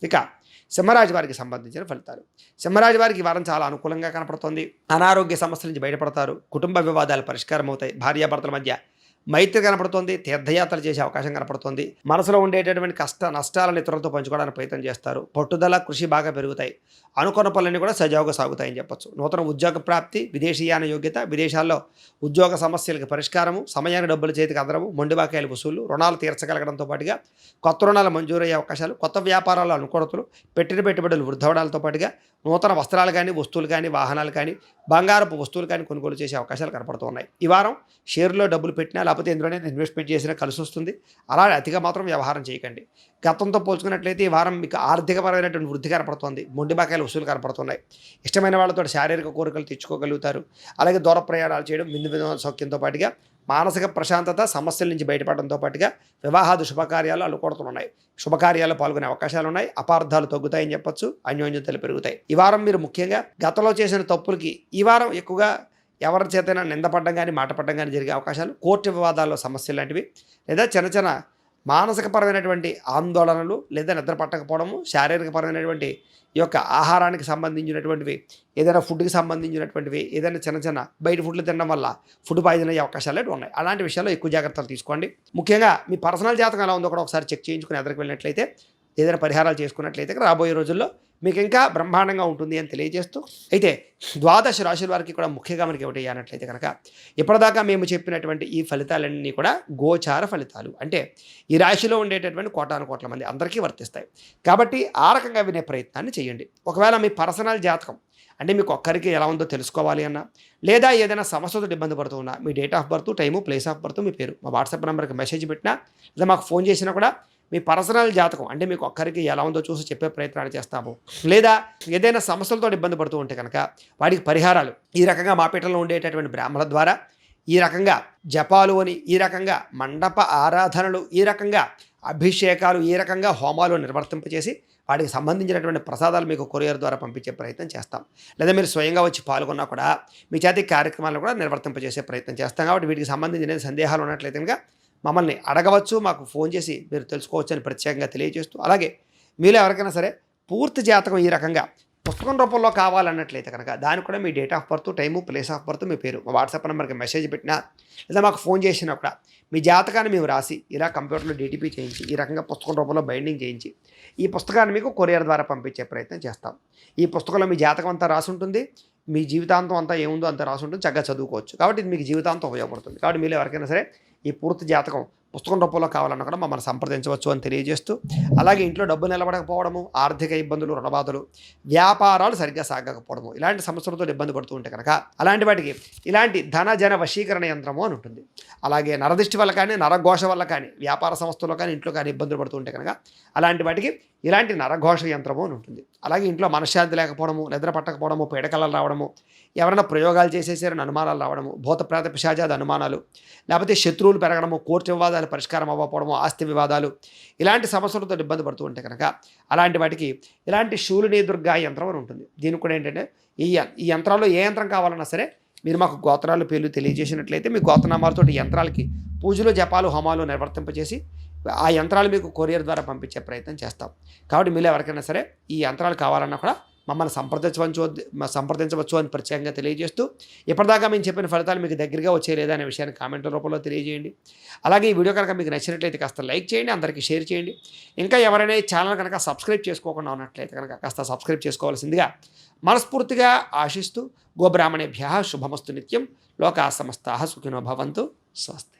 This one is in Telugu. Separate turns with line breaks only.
ఇక సింహరాశి వారికి సంబంధించిన ఫలితాలు. సింహరాశి వారికి ఈ వారం చాలా అనుకూలంగా కనపడుతోంది. అనారోగ్య సమస్యల నుంచి బయటపడతారు. కుటుంబ వివాదాలు పరిష్కారం అవుతాయి. భార్యాభర్తల మధ్య మైత్రి కనపడుతోంది. తీర్థయాత్రలు చేసే అవకాశం కనపడుతోంది. మనసులో ఉండేటటువంటి కష్ట నష్టాలను ఇతరులతో పంచుకోవడానికి ప్రయత్నం చేస్తారు. పట్టుదల కృషి బాగా పెరుగుతాయి. అనుకున్న పనులన్నీ కూడా సజావుగా సాగుతాయని చెప్పొచ్చు. నూతన ఉద్యోగ ప్రాప్తి, విదేశీయాన యోగ్యత, విదేశాల్లో ఉద్యోగ సమస్యలకు పరిష్కారము, సమయానికి డబ్బులు చేతికి అందడము, మొండి బాకాయలు వసూలు, రుణాలు తీర్చగలగడంతో పాటుగా కొత్త రుణాలు మంజూరయ్యే అవకాశాలు, కొత్త వ్యాపారాలు అనుకూలతలు, పెట్టిన పెట్టుబడులు వృద్ధవడాలతో పాటుగా నూతన వస్త్రాలు కానీ, వస్తువులు కానీ, వాహనాలు కానీ, బంగారపు వస్తువులు కానీ కొనుగోలు చేసే అవకాశాలు కనపడుతున్నాయి. ఈ వారం షేర్లో డబ్బులు పెట్టినా లేకపోతే ఎందులోనే ఇన్వెస్ట్మెంట్ చేసినా కలిసి వస్తుంది. అలా అతిగా మాత్రం వ్యవహారం చేయకండి. గతంతో పోల్చుకున్నట్లయితే ఈ వారం మీకు ఆర్థికపరమైనటువంటి వృద్ధి కనపడుతోంది. మొండి బాకాయలు వసూలు కనపడుతున్నాయి. ఇష్టమైన వాళ్ళతో శారీరక కోరికలు తెచ్చుకోగలుగుతారు. అలాగే దూర ప్రయాణాలు చేయడం, విందు వినోద సౌఖ్యంతో పాటుగా మానసిక ప్రశాంతత, సమస్యల నుంచి బయటపడడంతో పాటుగా వివాహాది శుభకార్యాలు అనుకూలతలున్నాయి. శుభకార్యాల్లో పాల్గొనే అవకాశాలు ఉన్నాయి. అపార్థాలు తగ్గుతాయని చెప్పొచ్చు. అన్యోన్యతలు పెరుగుతాయి. ఈ వారం మీరు ముఖ్యంగా గతంలో చేసిన తప్పులకి ఈ వారం ఎక్కువగా ఎవరి చేతైనా నిందపడడం కానీ, మాట పడడం కానీ జరిగే అవకాశాలు, కోర్టు వివాదాల్లో సమస్యలు లాంటివి, లేదా చిన్న చిన్న మానసికపరమైనటువంటి ఆందోళనలు, లేదా నిద్ర పట్టకపోవడము, శారీరకపరమైనటువంటి ఈ యొక్క ఆహారానికి సంబంధించినటువంటివి, ఏదైనా ఫుడ్కి సంబంధించినటువంటివి, ఏదైనా చిన్న చిన్న బయట ఫుడ్లు తినడం వల్ల ఫుడ్ పాయిజన్ అయ్యే అవకాశాలు ఉన్నాయి. అలాంటి విషయాల్లో ఎక్కువ జాగ్రత్తలు తీసుకోండి. ముఖ్యంగా మీ పర్సనల్ జాతకం ఎలా ఉందో కూడా ఒకసారి చెక్ చేయించుకుని ఎదురుకు వెళ్ళినట్లయితే, ఏదైనా పరిహారాలు చేసుకున్నట్లయితే రాబోయే రోజుల్లో మీకు ఇంకా బ్రహ్మాండంగా ఉంటుంది అని తెలియజేస్తూ, అయితే ద్వాదశ రాశుల వారికి కూడా ముఖ్యంగా మనకి ఏమిటి అన్నట్లయితే కనుక, ఇప్పటిదాకా మేము చెప్పినటువంటి ఈ ఫలితాలన్నీ కూడా గోచార ఫలితాలు. అంటే ఈ రాశిలో ఉండేటటువంటి కోటాను కోట్ల మంది అందరికీ వర్తిస్తాయి. కాబట్టి ఆ రకంగా వినే ప్రయత్నాన్ని చేయండి. ఒకవేళ మీ పర్సనల్ జాతకం అంటే మీకు ఒక్కరికి ఎలా ఉందో తెలుసుకోవాలి అన్నా, లేదా ఏదైనా సమస్యతో ఇబ్బంది పడుతూ ఉన్నా, మీ date of birth, time, place of birth, మీ పేరు మా వాట్సాప్ నెంబర్కి మెసేజ్ పెట్టినా, లేదా మాకు ఫోన్ చేసినా కూడా మీ పర్సనల్ జాతకం అంటే మీకు ఒక్కరికి ఎలా ఉందో చూసి చెప్పే ప్రయత్నాలు చేస్తాము. లేదా ఏదైనా సమస్యలతో ఇబ్బంది పడుతూ ఉంటే కనుక వాటికి పరిహారాలు ఈ రకంగా మా పీఠంలో ఉండేటటువంటి బ్రాహ్మణుల ద్వారా, ఈ రకంగా జపాలు అని, ఈ రకంగా మండప ఆరాధనలు, ఈ రకంగా అభిషేకాలు, ఈ రకంగా హోమాలు నిర్వర్తింపచేసి వాటికి సంబంధించినటువంటి ప్రసాదాలు మీకు కొరియర్ ద్వారా పంపించే ప్రయత్నం చేస్తాం. లేదా మీరు స్వయంగా వచ్చి పాల్గొన్నా కూడా మీ చేతి కార్యక్రమాలను కూడా నిర్వర్తింపజేసే ప్రయత్నం చేస్తాం. కాబట్టి వీటికి సంబంధించిన సందేహాలు ఉన్నట్లయితే కనుక మమ్మల్ని అడగవచ్చు, మాకు ఫోన్ చేసి మీరు తెలుసుకోవచ్చు అని ప్రత్యేకంగా తెలియజేస్తూ, అలాగే మీలో ఎవరికైనా సరే పూర్తి జాతకం ఈ రకంగా పుస్తకం రూపంలో కావాలన్నట్లయితే కనుక దానికి కూడా మీ date of birth, time, place of birth, మీ పేరు మా వాట్సాప్ నెంబర్కి మెసేజ్ పెట్టినా, లేదా మాకు ఫోన్ చేసినా కూడా మీ జాతకాన్ని మేము రాసి ఇలా కంప్యూటర్లో డీటీపీ చేయించి ఈ రకంగా పుస్తకం రూపంలో బైండింగ్ చేయించి ఈ పుస్తకాన్ని మీకు కొరియర్ ద్వారా పంపించే ప్రయత్నం చేస్తాం. ఈ పుస్తకంలో మీ జాతకం అంతా రాసి ఉంటుంది. మీ జీవితాంతం అంతా ఏముందో అంతా రాసి ఉంటుంది. చక్కగా చదువుకోవచ్చు. కాబట్టి ఇది మీకు జీవితాంతం ఉపయోగపడుతుంది. కాబట్టి మీరు ఎవరికైనా సరే ఈ పూర్తి జాతకం పుస్తకం రూపంలో కావాలన్నా కూడా మమ్మల్ని సంప్రదించవచ్చు అని తెలియజేస్తూ, అలాగే ఇంట్లో డబ్బు నిలబడకపోవడము, ఆర్థిక ఇబ్బందులు, రుణబాధలు, వ్యాపారాలు సరిగ్గా సాగకపోవడము, ఇలాంటి సమస్యలతో ఇబ్బంది పడుతూ ఉంటే కనుక అలాంటి వాటికి ఇలాంటి ధన జన వశీకరణ యంత్రము అని ఉంటుంది. అలాగే నరదృష్టి వల్ల కానీ, నరఘోష వల్ల కానీ, వ్యాపార సంస్థల్లో కానీ, ఇంట్లో కానీ ఇబ్బందులు పడుతూ ఉంటే కనుక అలాంటి వాటికి ఇలాంటి నరఘోష యంత్రము అని ఉంటుంది. అలాగే ఇంట్లో మనశ్శాంతి లేకపోవడము, నిద్ర పట్టకపోవడము, పీడకలలు రావడము, ఎవరైనా ప్రయోగాలు చేసేసారని అనుమానాలు రావడము, భూత ప్రేత పిశాచాది అనుమానాలు, లేకపోతే శత్రువులు పెరగడము, కోర్టు వివాదాలు పరిష్కారం అవ్వకపోవడము, ఆస్తి వివాదాలు, ఇలాంటి సమస్యలతో ఇబ్బంది పడుతూ ఉంటే కనుక అలాంటి వాటికి ఇలాంటి శూలిని దుర్గా యంత్రం అని ఉంటుంది. దీనికి కూడా ఏంటంటే ఈ యంత్రాల్లో ఏ యంత్రం కావాలన్నా సరే మీరు మాకు గోత్రాల పేర్లు తెలియజేసినట్లయితే మీ గోత్రనామాలతో యంత్రాలకి పూజలు, జపాలు, హోమాలు నిర్వర్తింపజేసి ఆ యంత్రాలు మీకు కొరియర్ ద్వారా పంపించే ప్రయత్నం చేస్తాం. కాబట్టి మీరు ఎవరికైనా సరే ఈ యంత్రాలు కావాలన్నా కూడా మమ్మల్ని సంప్రదించవచ్చు అని ప్రత్యేకంగా తెలియజేస్తూ, ఇప్పటిదాకా మేము చెప్పిన ఫలితాలు మీకు దగ్గరగా వచ్చే లేదా అనే విషయాన్ని కామెంట్ల రూపంలో తెలియజేయండి. అలాగే ఈ వీడియో కనుక మీకు నచ్చినట్లయితే కాస్త లైక్ చేయండి, అందరికీ షేర్ చేయండి. ఇంకా ఎవరైనా ఈ ఛానల్ కనుక సబ్స్క్రైబ్ చేసుకోకుండా ఉన్నట్లయితే కనుక కాస్త సబ్స్క్రైబ్ చేసుకోవాల్సిందిగా మనస్ఫూర్తిగా ఆశిస్తూ, గోబ్రాహ్మణేభ్యః శుభమస్తు నిత్యం, లోకా సమస్తాః సుఖినో భవంతు. స్వస్తి.